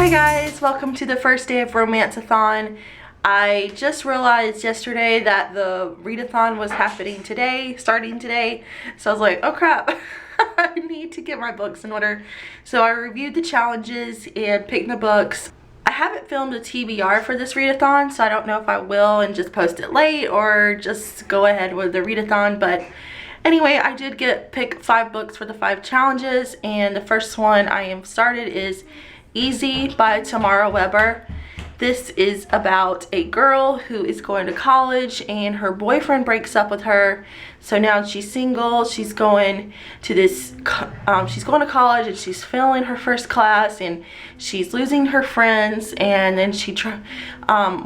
Hey guys, welcome to the first day of Romance-athon. I just realized yesterday that the readathon was happening today, starting today. So I was like, oh crap, I need to get my books in order. So I reviewed the challenges and picked the books. I haven't filmed a TBR for this readathon, so I don't know if I will and just post it late or just go ahead with the readathon. But anyway, I did pick 5 books for the 5 challenges, and the first one I am started is Easy by Tammara Weber. This is about a girl who is going to college and her boyfriend breaks up with her. So now she's single. She's going to college and she's failing her first class and she's losing her friends, and then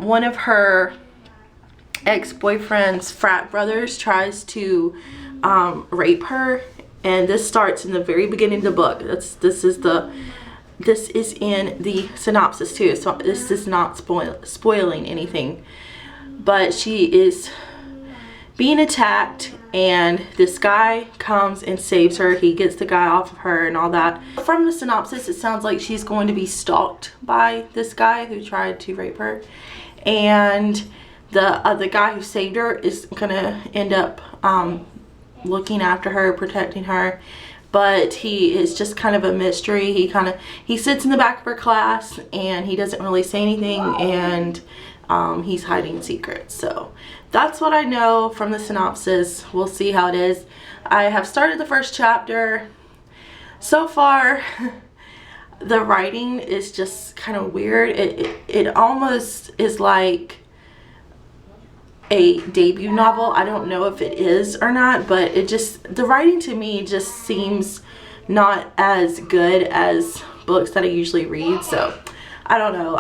one of her ex-boyfriend's frat brothers tries to rape her, and this starts in the very beginning of the book. This is in the synopsis too, so this is not spoiling anything. But she is being attacked and this guy comes and saves her. He gets the guy off of her and all that. From the synopsis, it sounds like she's going to be stalked by this guy who tried to rape her. And the guy who saved her is gonna end up looking after her, protecting her. But he is just kind of a mystery. He sits in the back of her class and he doesn't really say anything, and he's hiding secrets. So that's what I know from the synopsis. We'll see how it is. I have started the first chapter. So far, the writing is just kind of weird. It almost is like a debut novel. I don't know if it is or not, but the writing to me just seems not as good as books that I usually read. So I don't know.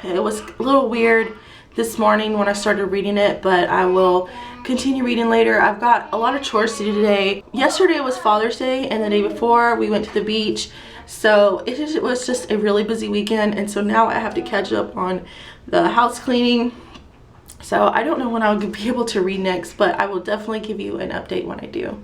It was a little weird this morning when I started reading it, but I will continue reading later. I've got a lot of chores to do today. Yesterday was Father's Day, and the day before we went to the beach. So it was just a really busy weekend, and so now I have to catch up on the house cleaning. So I don't know when I'll be able to read next, but I will definitely give you an update when I do.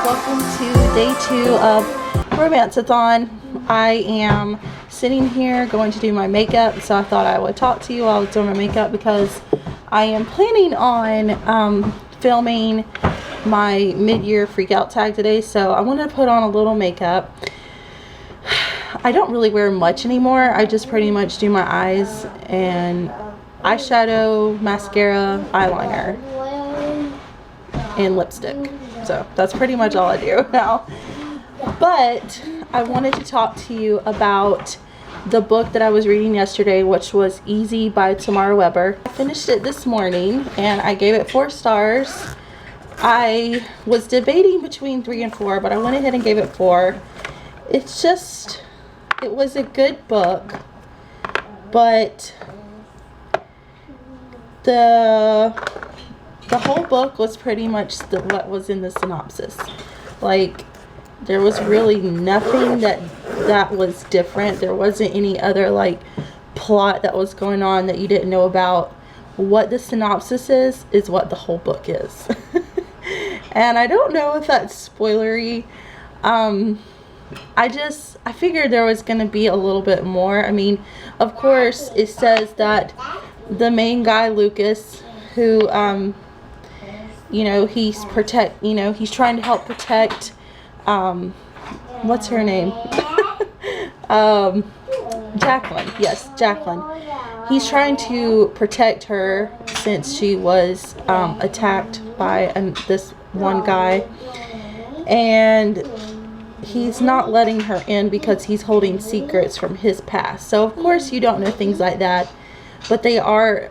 Welcome to day 2 of Romance-athon. I am sitting here going to do my makeup, so I thought I would talk to you while I was doing my makeup because I am planning on filming my mid-year freak-out tag today, so I want to put on a little makeup. I don't really wear much anymore. I just pretty much do my eyes and eyeshadow, mascara, eyeliner, and lipstick. So that's pretty much all I do now. But I wanted to talk to you about the book that I was reading yesterday, which was Easy by Tammara Weber. I finished it this morning and I gave it 4 stars. I was debating between 3 and 4, but I went ahead and gave it 4. It was a good book, but the whole book was pretty much what was in the synopsis. Like, there was really nothing that was different. There wasn't any other like plot that was going on that you didn't know about. What the synopsis is what the whole book is. And I don't know if that's spoilery. I figured there was going to be a little bit more. I mean, of course, it says that the main guy, Lucas, who, you know, he's trying to help protect, what's her name? Jacqueline. Yes, Jacqueline. He's trying to protect her since she was attacked by this one guy, and he's not letting her in because he's holding secrets from his past. So of course you don't know things like that, but they are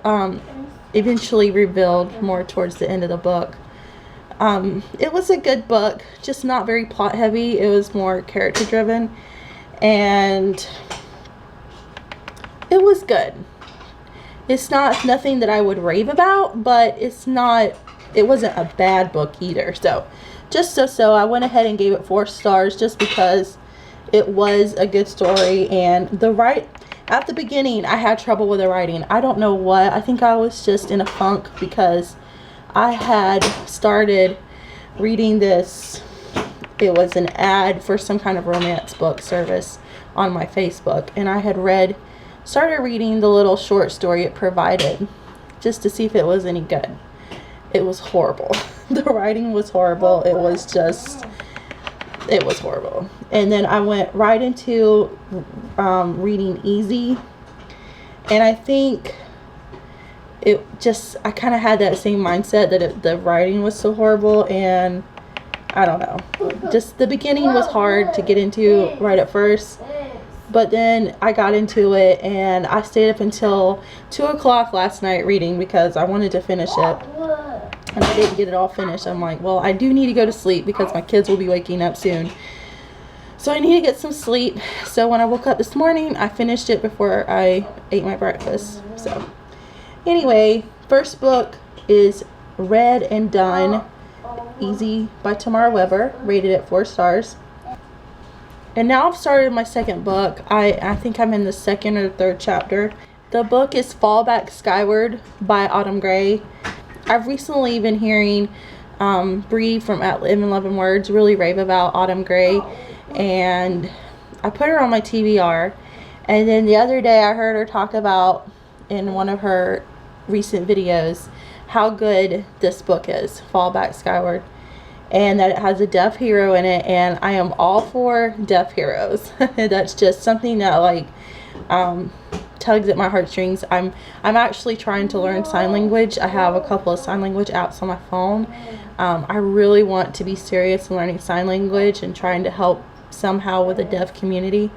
eventually revealed more towards the end of the book. It was a good book, just not very plot heavy. It was more character driven, and it was good. It's nothing that I would rave about, but it wasn't a bad book either. So just so I went ahead and gave it 4 stars just because it was a good story. And at the beginning I had trouble with the writing. I don't know what. I think I was just in a funk because I had started reading this. It was an ad for some kind of romance book service on my Facebook, and I had started reading the little short story it provided just to see if it was any good. It was horrible. The writing was horrible. It was horrible. And then I went right into reading easy, and I think I kind of had that same mindset that the writing was so horrible, and I don't know, just the beginning was hard to get into right at first. But then I got into it, and I stayed up until 2 o'clock last night reading because I wanted to finish it. And I didn't get it all finished. I'm like, well, I do need to go to sleep because my kids will be waking up soon. So I need to get some sleep. So when I woke up this morning, I finished it before I ate my breakfast. So anyway, first book is Read and Done, Easy by Tammara Weber, rated at 4 stars. And now I've started my second book. I think I'm in the 2nd or 3rd chapter. The book is Skyward by Autumn Gray. I've recently been hearing Bree from At 11 Words really rave about Autumn Gray, and I put her on my TBR. And then the other day I heard her talk about, in one of her recent videos, how good this book is, Skyward. And that it has a deaf hero in it, and I am all for deaf heroes. That's just something that like tugs at my heartstrings. I'm actually trying to learn sign language. I have a couple of sign language apps on my phone. I really want to be serious in learning sign language and trying to help somehow with the deaf community.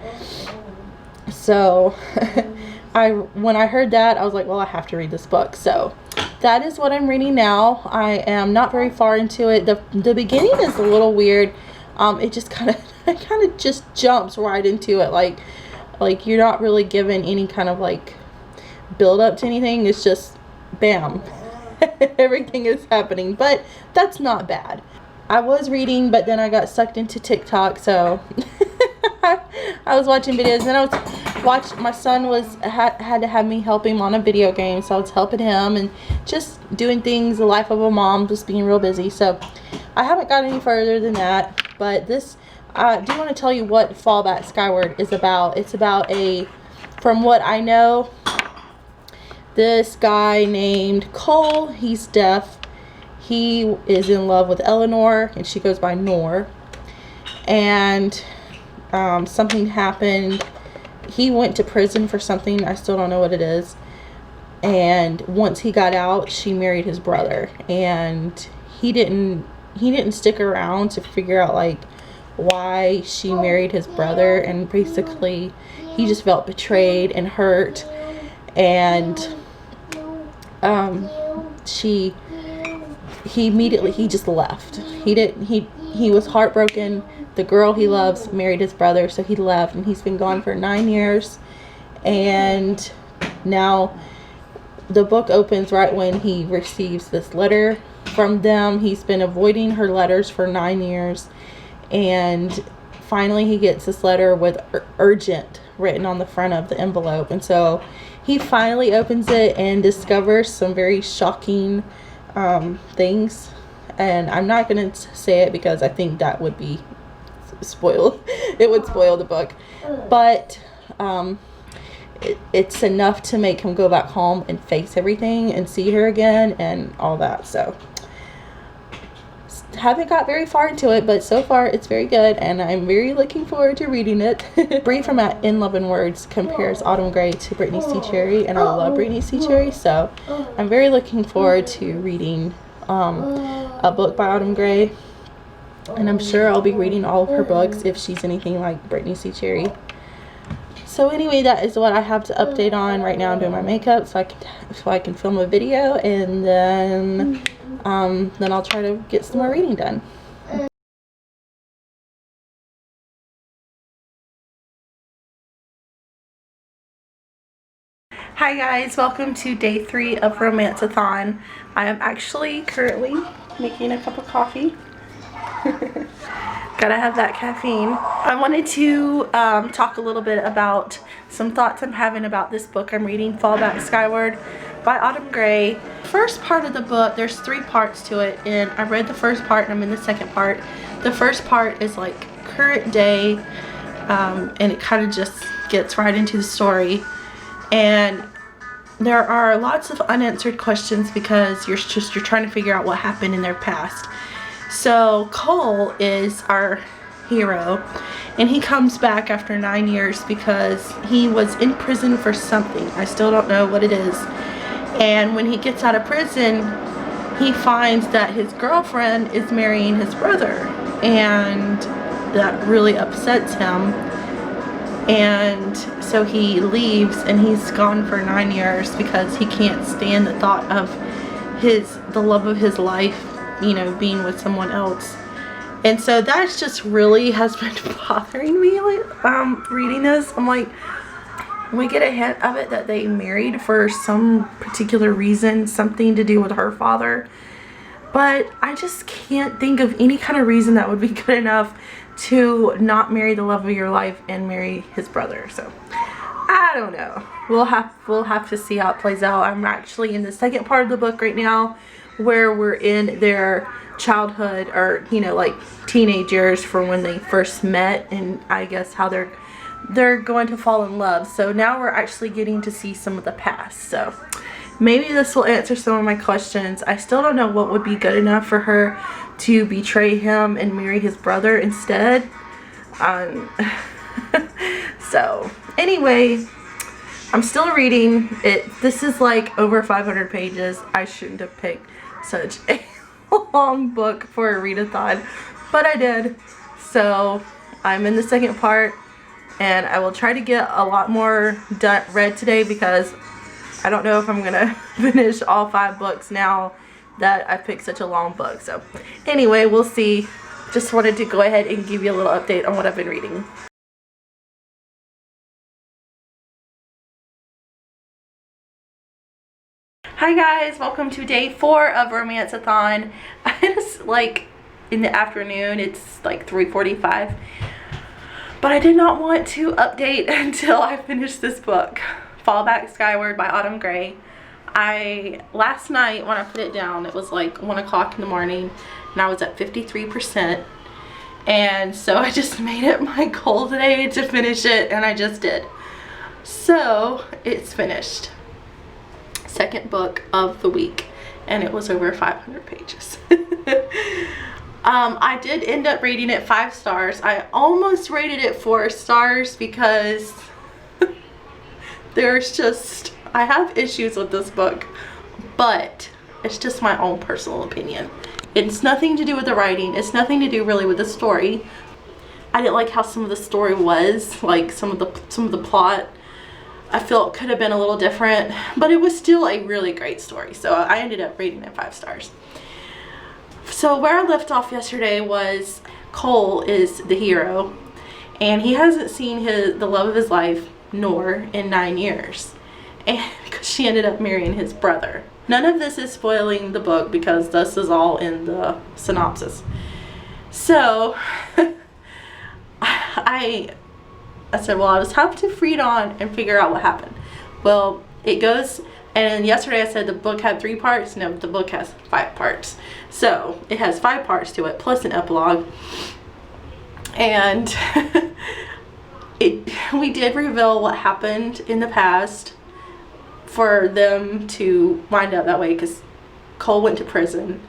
So when I heard that, I was like, well, I have to read this book. So that is what I'm reading now. I am not very far into it. The beginning is a little weird. It just kind of just jumps right into it. Like you're not really given any kind of like build up to anything. It's just bam. Everything is happening. But that's not bad. I was reading, but then I got sucked into TikTok, so I was watching videos, and my son had to have me help him on a video game, so I was helping him and just doing things, the life of a mom, just being real busy. So I haven't got any further than that, but this, I do want to tell you what Skyward is about. It's about from what I know, this guy named Cole, he's deaf. He is in love with Eleanor, and she goes by Nor. And something happened. He went to prison for something. I still don't know what it is. And once he got out, she married his brother. And he didn't stick around to figure out like why she married his brother. And basically, he just felt betrayed and hurt. And he just left. He was heartbroken. The girl he loves married his brother, so he left, and he's been gone for 9 years. And now the book opens right when he receives this letter from them. He's been avoiding her letters for 9 years, and finally he gets this letter with urgent written on the front of the envelope. And so he finally opens it and discovers some very shocking things and I'm not going to say it because I think that would be spoiled. It would spoil the book, but it's enough to make him go back home and face everything and see her again and all that. So haven't got very far into it, but so far it's very good, and I'm very looking forward to reading it. Bree from In Love and Words compares Autumn Gray to Brittany C. Cherry, and I love Brittany C. Cherry, so I'm very looking forward to reading a book by Autumn Gray, and I'm sure I'll be reading all of her books if she's anything like Brittany C. Cherry. So anyway, that is what I have to update on right now. I'm doing my makeup so I can film a video, and then I'll try to get some more reading done. Hi guys, welcome to day 3 of Romance-athon. I am actually currently making a cup of coffee. Gotta have that caffeine. I wanted to talk a little bit about some thoughts I'm having about this book I'm reading, Paperbacks, Skyward by Autumn Gray. First part of the book, there's 3 parts to it, and I read the first part and I'm in the second part. The first part is like current day, and it kind of just gets right into the story. And there are lots of unanswered questions because you're trying to figure out what happened in their past. So Cole is our hero, and he comes back after 9 years because he was in prison for something. I still don't know what it is. And when he gets out of prison, he finds that his girlfriend is marrying his brother, and that really upsets him. And so he leaves, and he's gone for 9 years because he can't stand the thought of the love of his life, you know, being with someone else. And so that's just really has been bothering me, like, reading this. I'm like, we get a hint of it that they married for some particular reason, something to do with her father, but I just can't think of any kind of reason that would be good enough to not marry the love of your life and marry his brother. So I don't know, we'll have to see how it plays out. I'm actually in the second part of the book right now, where we're in their childhood, or, you know, like teenage years from when they first met, and I guess how they're going to fall in love. So now we're actually getting to see some of the past. So maybe this will answer some of my questions. I still don't know what would be good enough for her to betray him and marry his brother instead. So anyway, I'm still reading it. This is like over 500 pages. I shouldn't have picked such a long book for a readathon, but I did. So I'm in the second part, and I will try to get a lot more read today because I don't know if I'm gonna finish all 5 books now that I picked such a long book. So anyway, we'll see. Just wanted to go ahead and give you a little update on what I've been reading. Hi guys, welcome to day 4 of Romance-athon. It's like in the afternoon, it's like 3:45, but I did not want to update until I finished this book, Paperbacks, Skyward by Autumn Gray. Last night when I put it down, it was like 1 o'clock in the morning, and I was at 53%, and so I just made it my goal today to finish it, and I just did. So it's finished. Second book of the week, and it was over 500 pages. I did end up rating it 5 stars. I almost rated it 4 stars because I have issues with this book, but it's just my own personal opinion. It's nothing to do with the writing. It's nothing to do really with the story. I didn't like how some of the story was, like some of the plot. I felt could have been a little different, but it was still a really great story. So I ended up rating it 5 stars. So where I left off yesterday was Cole is the hero, and he hasn't seen the love of his life, Nor, in 9 years, and because she ended up marrying his brother. None of this is spoiling the book because this is all in the synopsis. So I said, well, I was have to read on and figure out what happened. Well, it goes And yesterday I said the book had 3 parts. No, the book has 5 parts. So it has 5 parts to it, plus an epilogue. And we did reveal what happened in the past for them to wind up that way, because Cole went to prison,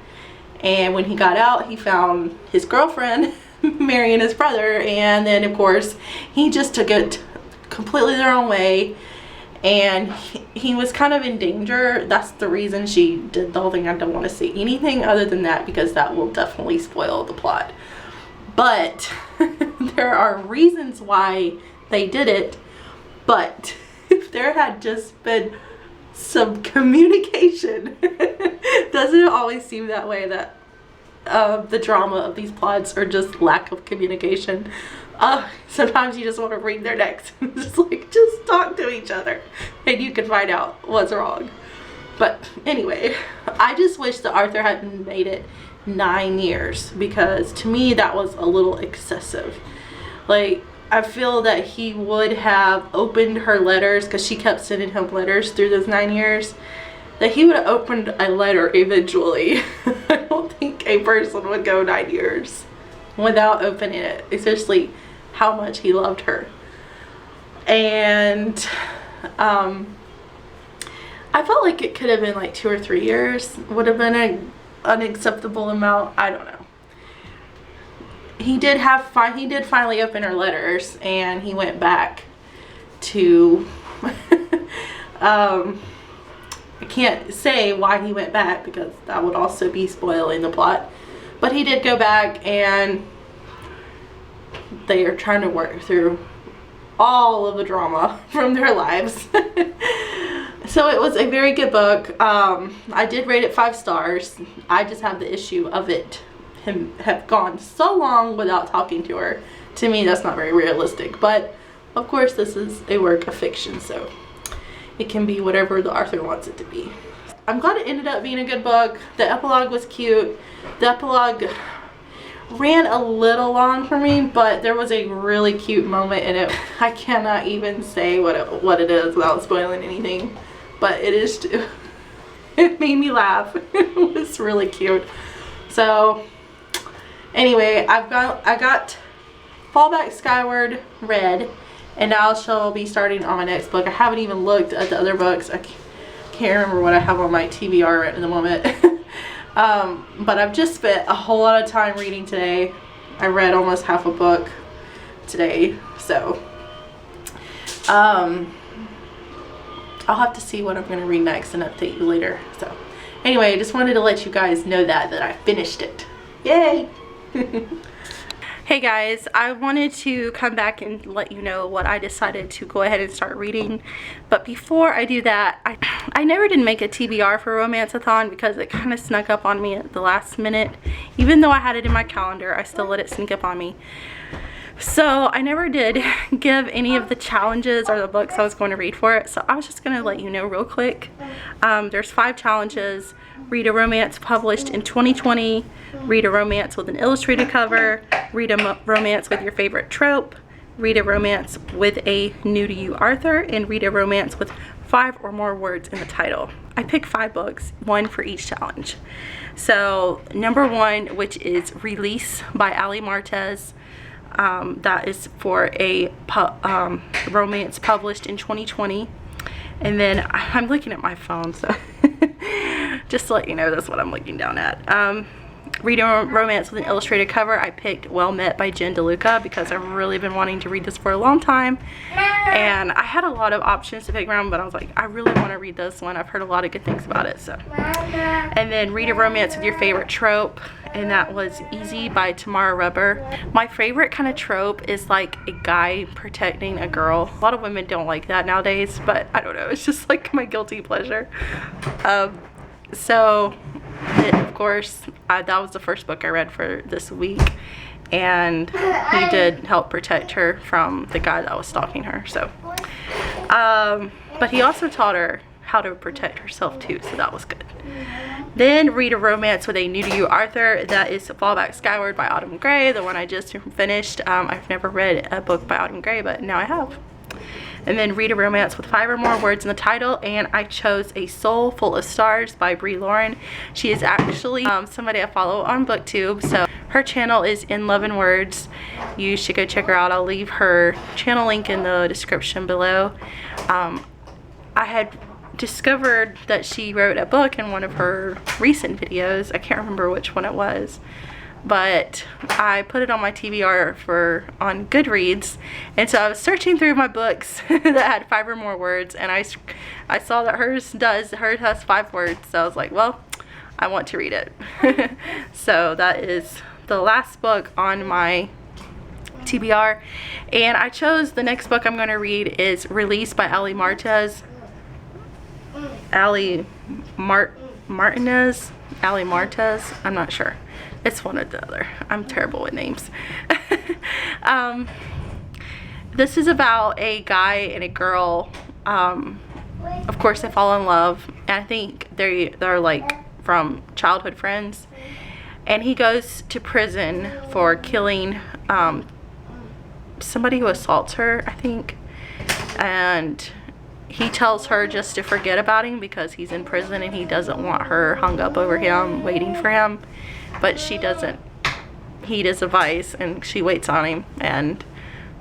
and when he got out he found his girlfriend marrying his brother, and then of course he just took it completely the wrong way, and he was kind of in danger. That's the reason she did the whole thing. I don't want to say anything other than that because that will definitely spoil the plot, but there are reasons why they did it. But if there had just been some communication, doesn't it always seem that way, that the drama of these plots are just lack of communication? Sometimes you just want to wring their necks. just talk to each other and you can find out what's wrong. But anyway, I just wish that Arthur hadn't made it 9 years, because to me that was a little excessive. Like, I feel that he would have opened her letters, because she kept sending him letters through those 9 years, that he would have opened a letter eventually. I don't think a person would go 9 years without opening it, especially how much he loved her. And I felt like it could have been like 2 or 3 years would have been an unacceptable amount. I don't know. He did finally open her letters, and he went back to I can't say why he went back because that would also be spoiling the plot, but he did go back, and they are trying to work through all of the drama from their lives. So it was a very good book. I did rate it 5 stars. I just have the issue of him have gone so long without talking to her. To me, that's not very realistic, but of course this is a work of fiction, so it can be whatever the author wants it to be. I'm glad it ended up being a good book. The epilogue was cute. The epilogue ran a little long for me, but there was a really cute moment in it. I cannot even say what it is without spoiling anything, but it is it made me laugh. It was really cute. So anyway, I got Fallback Skyward read, and now I shall be starting on my next book. I haven't even looked at the other books. I can't remember what I have on my TBR right in the moment. But I've just spent a whole lot of time reading today. I read almost half a book today, so I'll have to see what I'm going to read next and update you later. So anyway, I just wanted to let you guys know that I finished it. Yay! Hey guys, I wanted to come back and let you know what I decided to go ahead and start reading. But before I do that, I never did make a TBR for Romance-athon because it kind of snuck up on me at the last minute. Even though I had it in my calendar, I still let it sneak up on me. So I never did give any of the challenges or the books I was going to read for it. So I was just going to let you know real quick. There's 5 challenges. Read a romance published in 2020. Read a romance with an illustrated cover. Read a romance with your favorite trope. Read a romance with a new to you author. And read a romance with 5 or more words in the title. I picked 5 books, 1 for each challenge. So number 1, which is Release by Aly Martinez. That is for a romance published in 2020. And then I'm looking at my phone, so just to let you know, that's what I'm looking down at. Read a romance with an illustrated cover. I picked Well Met by Jen DeLuca because I've really been wanting to read this for a long time. And I had a lot of options to pick around, but I was like, I really want to read this one. I've heard a lot of good things about it. So, and then Read a romance with your favorite trope. And that was Easy by Tammara Rubber. My favorite kind of trope is like a guy protecting a girl. A lot of women don't like that nowadays, but I don't know, it's just like my guilty pleasure. So of course, that was the first book I read for this week, and he did help protect her from the guy that was stalking her. So but he also taught her how to protect herself too, so that was good. Then Read a romance with a new to you author. That is Fallback Skyward by Autumn Gray, the one I just finished. I've never read a book by Autumn Gray, but now I have. and then read a romance with 5 or more words in the title, and I chose A Soul Full of Stars by Bree. She is actually somebody I follow on BookTube, so her channel is In Love and Words. You should go check her out. I'll leave her channel link in the description below. I had discovered that she wrote a book in one of her recent videos. I can't remember which one it was, but I put it on my TBR on Goodreads, and so I was searching through my books that had 5 or more words, and I saw that hers has 5 words, so I was like, well, I want to read it. So that is the last book on my TBR, and I chose the next book I'm going to read is Released by Aly Martinez. Martinez, I'm not sure. It's one or the other. I'm terrible with names. This is about a guy and a girl. Of course, they fall in love, and I think they're like from childhood friends. And he goes to prison for killing somebody who assaults her, I think. And he tells her just to forget about him because he's in prison and he doesn't want her hung up over him, waiting for him. But she doesn't heed his advice, and she waits on him. And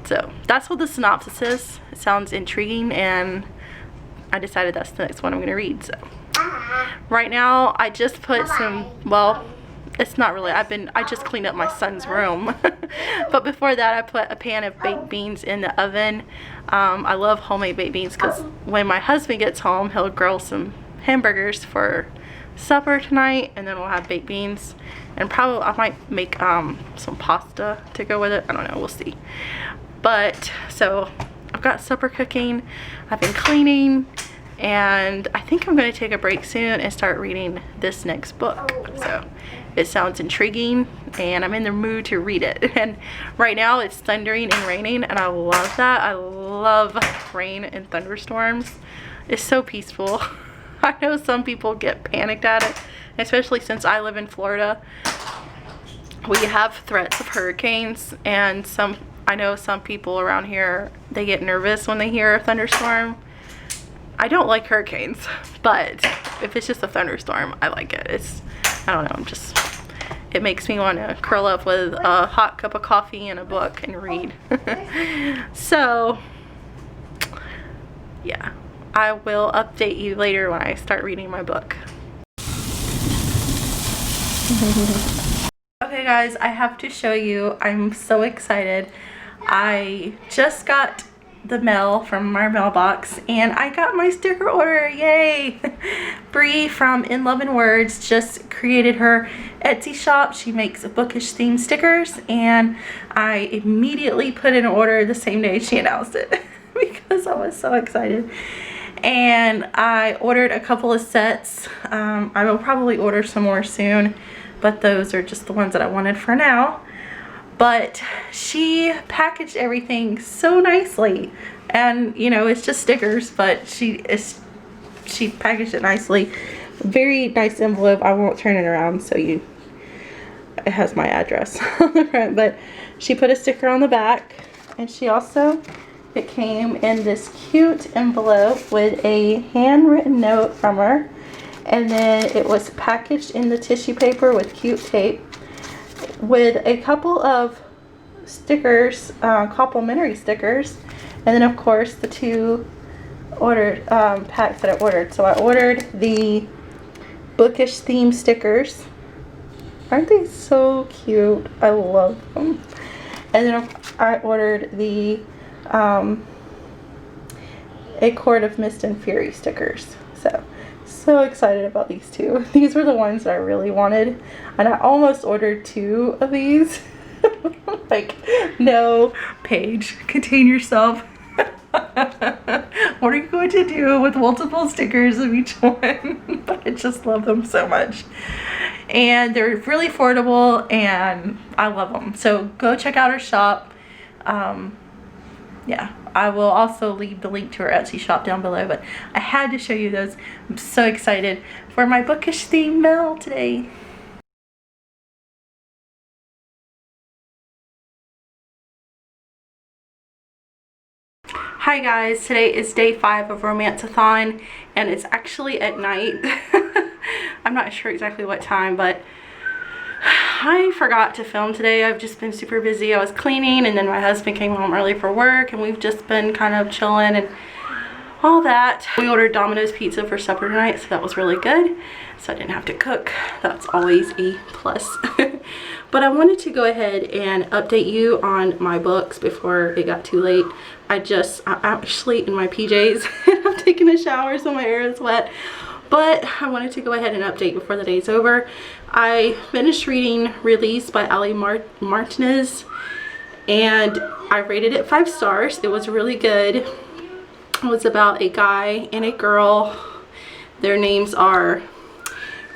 so that's what the synopsis is. It sounds intriguing, and I decided that's the next one I'm going to read. So right now I just put some, well, it's not really, I just cleaned up my son's room. But before that, I put a pan of baked beans in the oven. I love homemade baked beans because when my husband gets home, he'll grill some hamburgers for supper tonight, and then we'll have baked beans, and probably I might make some pasta to go with it. I don't know, we'll see. But so I've got supper cooking, I've been cleaning, and I think I'm going to take a break soon and start reading this next book. So it sounds intriguing, and I'm in the mood to read it. And right now it's thundering and raining, and I love that. I love rain and thunderstorms. It's so peaceful. I know some people get panicked at it, especially since I live in Florida. We have threats of hurricanes, and I know some people around here, they get nervous when they hear a thunderstorm. I don't like hurricanes, but if it's just a thunderstorm, I like it. I don't know, it makes me want to curl up with a hot cup of coffee and a book and read. So yeah, I will update you later when I start reading my book. Okay guys, I have to show you, I'm so excited. I just got the mail from our mailbox, and I got my sticker order. Yay! Bree from In Love and Words just created her Etsy shop. She makes bookish themed stickers, and I immediately put in an order the same day she announced it because I was so excited. And I ordered a couple of sets. I will probably order some more soon, but those are just the ones that I wanted for now. But she packaged everything so nicely, and you know, it's just stickers, but she packaged it nicely. Very nice envelope. I won't turn it around so it has my address on the front, but she put a sticker on the back, and it came in this cute envelope with a handwritten note from her, and then it was packaged in the tissue paper with cute tape, with a couple of stickers, complimentary stickers, and then of course the 2 ordered packs that I ordered. So I ordered the bookish theme stickers. Aren't they so cute? I love them. And then I ordered the A Court of Mist and Fury stickers. So excited about these 2. These were the ones that I really wanted, and I almost ordered 2 of these. Like, no, Paige, contain yourself. What are you going to do with multiple stickers of each one? But I just love them so much, and they're really affordable, and I love them. So go check out her shop. Yeah, I will also leave the link to her Etsy shop down below, but I had to show you those. I'm so excited for my bookish theme mail today. Hi guys, today is day 5 of Romance-athon and it's actually at night. I'm not sure exactly what time, but I forgot to film today. I've just been super busy. I was cleaning and then my husband came home early for work and we've just been kind of chilling and all that. We ordered Domino's pizza for supper tonight, so that was really good. So I didn't have to cook. That's always a plus. But I wanted to go ahead and update you on my books before it got too late. I'm actually in my PJs and I'm taking a shower so my hair is wet. But I wanted to go ahead and update before the day's over. I finished reading Release by Aly Martinez and I rated it 5 stars. It was really good. It was about a guy and a girl. Their names are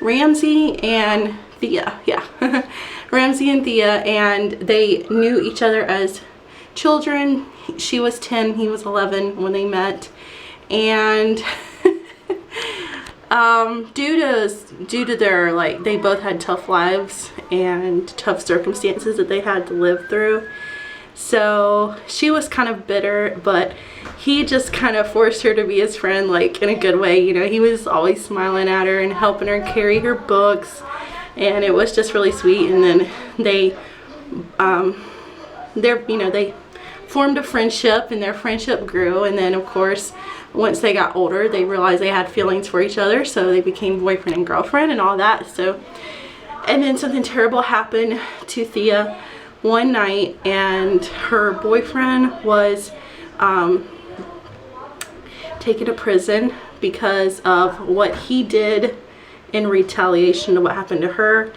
Ramsey and Thea. Yeah. Ramsey and Thea, and they knew each other as children. She was 10, he was 11 when they met, and due to their, they both had tough lives and tough circumstances that they had to live through. So she was kind of bitter, but he just kind of forced her to be his friend, in a good way. You know, he was always smiling at her and helping her carry her books, and it was just really sweet. And then they formed a friendship, and their friendship grew. And then of course, once they got older, they realized they had feelings for each other, so they became boyfriend and girlfriend and all that. So, and then something terrible happened to Thea one night, and her boyfriend was taken to prison because of what he did in retaliation to what happened to her.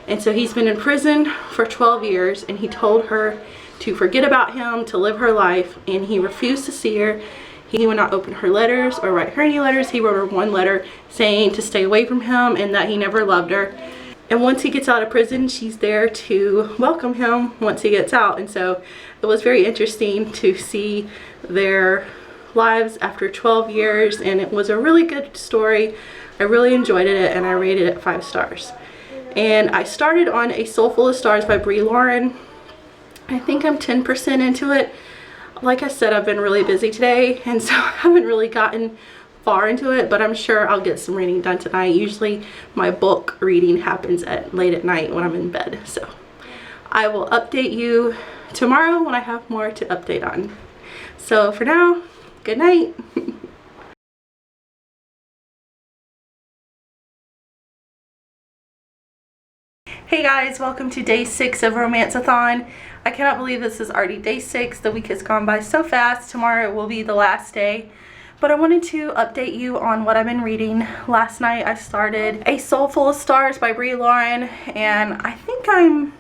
And so he's been in prison for 12 years, and he told her to forget about him, to live her life, and he refused to see her. He would not open her letters or write her any letters. He wrote her one letter saying to stay away from him and that he never loved her. And once he gets out of prison, she's there to welcome him once he gets out. And so it was very interesting to see their lives after 12 years, and it was a really good story. I really enjoyed it, and I rated it 5 stars. And I started on A Soul Full of Stars by Bree. I think I'm 10% into it. Like I said, I've been really busy today, and so I haven't really gotten far into it, but I'm sure I'll get some reading done tonight. Usually my book reading happens late at night when I'm in bed. So I will update you tomorrow when I have more to update on. So for now, good night. Hey guys, welcome to day 6 of Romance-athon. I cannot believe this is already day 6. The week has gone by so fast. Tomorrow will be the last day. But I wanted to update you on what I've been reading. Last night I started A Soul Full of Stars by Bree, and I think I'm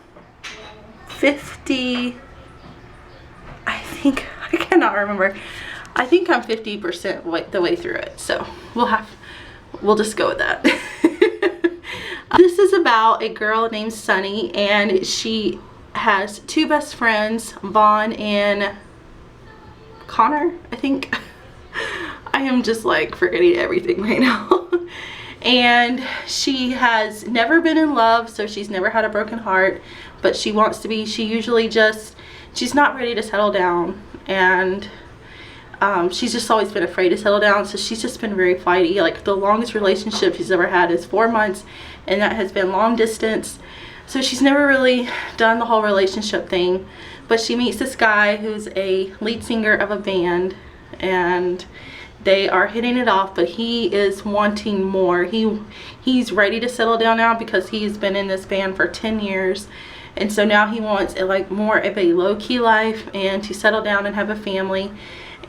50, I cannot remember. I think I'm 50% the way through it. So we'll just go with that. This is about a girl named Sunny, and she has 2 best friends, Vaughn and Connor, I think. I am just forgetting everything right now. And she has never been in love, so she's never had a broken heart, but she wants to be. She's not ready to settle down, and she's just always been afraid to settle down, so she's just been very flighty. The longest relationship she's ever had is 4 months, and that has been long distance. So she's never really done the whole relationship thing, but she meets this guy who's a lead singer of a band, and they are hitting it off, but he is wanting more. He's ready to settle down now because he's been in this band for 10 years, and so now he wants more of a low-key life and to settle down and have a family.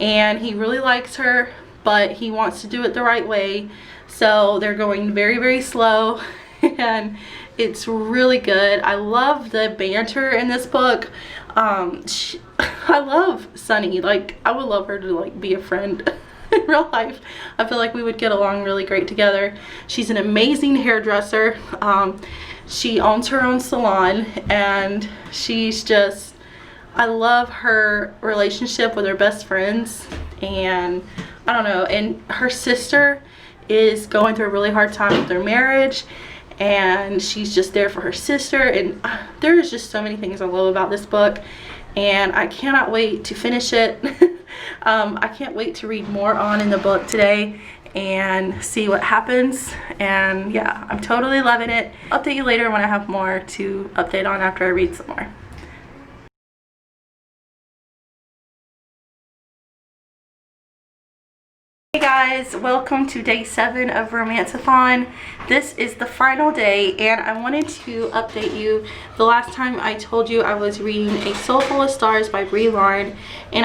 And he really likes her, but he wants to do it the right way, so they're going very, very slow. And it's really good. I love the banter in this book. I love Sunny. I would love her to be a friend in real life. I feel like we would get along really great together. She's an amazing hairdresser. She owns her own salon, and she's just, I love her relationship with her best friends. And I don't know, and her sister is going through a really hard time with their marriage, and she's just there for her sister. And there's just so many things I love about this book, and I cannot wait to finish it. I can't wait to read more on in the book today and see what happens. And yeah, I'm totally loving it. I'll update you later when I have more to update on after I read some more. Hey guys, welcome to day 7 of Romance-athon. This is the final day and I wanted to update you. The last time I told you I was reading A Soul Full of Stars by Bree and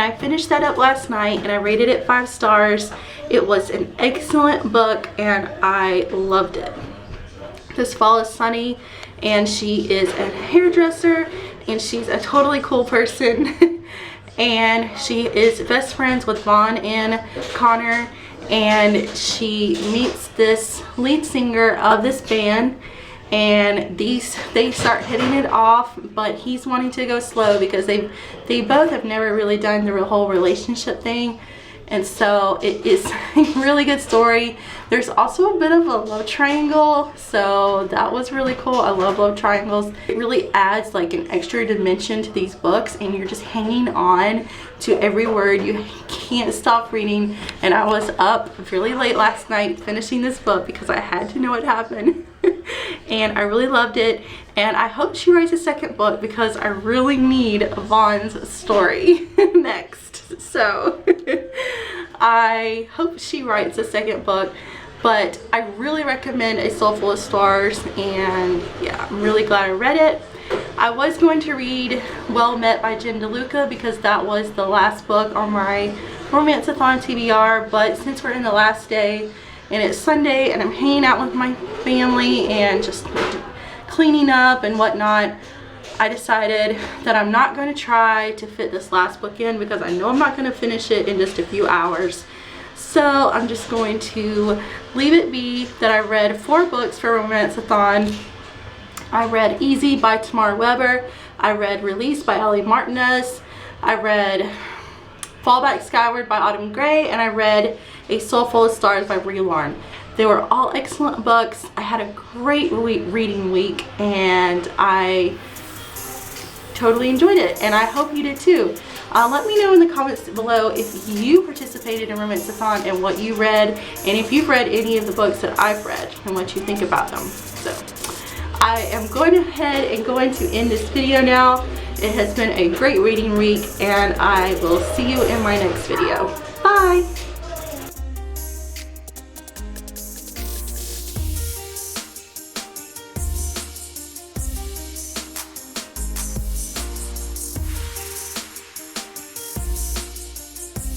I finished that up last night and I rated it 5 stars. It was an excellent book and I loved it. This fall is sunny and she is a hairdresser and she's a totally cool person. And she is best friends with Vaughn and Connor, and she meets this lead singer of this band, and they start hitting it off, but he's wanting to go slow because they both have never really done the whole relationship thing. And so it is a really good story. There's also a bit of a love triangle, so that was really cool. I love love triangles. It really adds like an extra dimension to these books and you're just hanging on to every word. You can't stop reading, and I was up really late last night finishing this book because I had to know what happened. And I really loved it, and I hope she writes a second book because I really need Vaughn's story next. So I hope she writes a second book, but I really recommend A Soul Full of Stars, and yeah, I'm really glad I read it. I was going to read Well Met by Jen DeLuca because that was the last book on my Romance-athon TBR, but since we're in the last day and it's Sunday and I'm hanging out with my family and just cleaning up and whatnot, I decided that I'm not going to try to fit this last book in because I know I'm not going to finish it in just a few hours. So I'm just going to leave it be that I read 4 books for Romance-athon. I read Easy by Tammara Weber, I read Release by Aly Martinez, I read Fallback Skyward by Autumn Gray, and I read A Soul Full of Stars by Bree. They were all excellent books. I had a great reading week and I totally enjoyed it, and I hope you did too. Let me know in the comments below if you participated in Romance-athon and what you read, and if you've read any of the books that I've read and what you think about them. So I am going ahead and going to end this video now. It has been a great reading week and I will see you in my next video. Bye!